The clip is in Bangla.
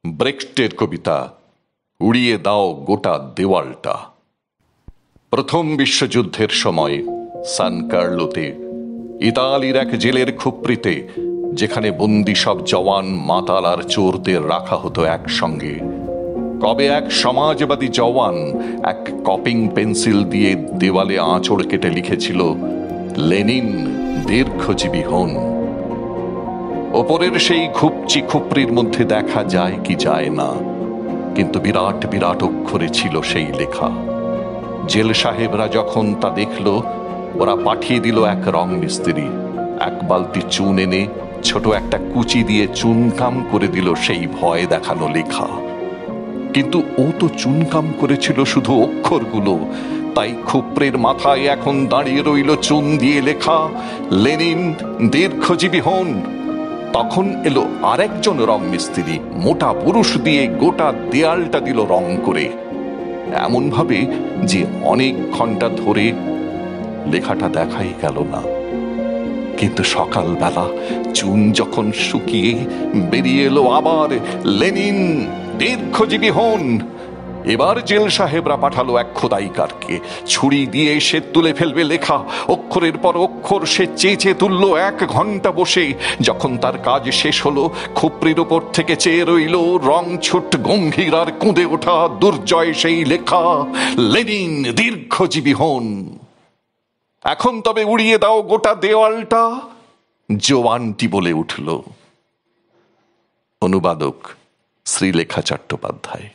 ব্রেখটের কবিতা উড়িয়ে দাও গোটা দেওয়ালটা। প্রথম বিশ্বযুদ্ধের সময় সান কার্লোতে ইতালির এক জেলের খুপড়িতে, যেখানে বন্দি সব জওয়ান মাতাল আর চোরদের রাখা হতো একসঙ্গে, কবে এক সমাজবাদী জওয়ান এক কপিং পেন্সিল দিয়ে দেওয়ালে আঁচড় কেটে লিখেছিল, লেনিন দীর্ঘজীবী হন। ওপরের সেই খুপচি খুপড়ির মধ্যে দেখা যায় কি যায় না, কিন্তু বিরাট বিরাট অক্ষরে ছিল সেই লেখা। জেল সাহেবরা যখন তা দেখল, ওরা পাঠিয়ে দিল এক রং মিস্ত্রি। এক বালতি চুন এনে ছোট একটা কুচি দিয়ে চুনকাম করে দিল সেই ভয় দেখানো লেখা। কিন্তু ও তো চুনকাম করেছিল শুধু অক্ষরগুলো, তাই খুপড়ের মাথায় এখন দাঁড়িয়ে রইল চুন দিয়ে লেখা, লেনিন দীর্ঘজীবী হন। তখন এলো আরেকজন রং মিস্ত্রি, মোটা পুরুষ দিয়ে গোটা দেয়ালটা দিল রং করে, এমন ভাবে যে অনেক ঘন্টা ধরে লেখাটা দেখাই গেল না। কিন্তু সকালবেলা চুন যখন শুকিয়ে বেরিয়ে এলো আবার, লেনিন দীর্ঘজীবী হন। এবার জেল সাহেবরা পাঠালো এক খোদাইকারকে, ছুরি দিয়ে সে তুলে ফেলবে লেখা। অক্ষরের পর অক্ষর সে চেঁচে তুলল 1 ঘন্টা বসে। যখন তার কাজ শেষ হলো, খুপড়ির ওপর থেকে চেয়ে রইল রং ছুট গম্ভীর আর কুঁদে ওঠা দুর্জয় সেই লেখা, লেনিন দীর্ঘজীবী হন। এখন তবে উড়িয়ে দাও গোটা দেওয়ালটা, জওয়ানটি বলে উঠল। অনুবাদক শ্রীলেখা চট্টোপাধ্যায়।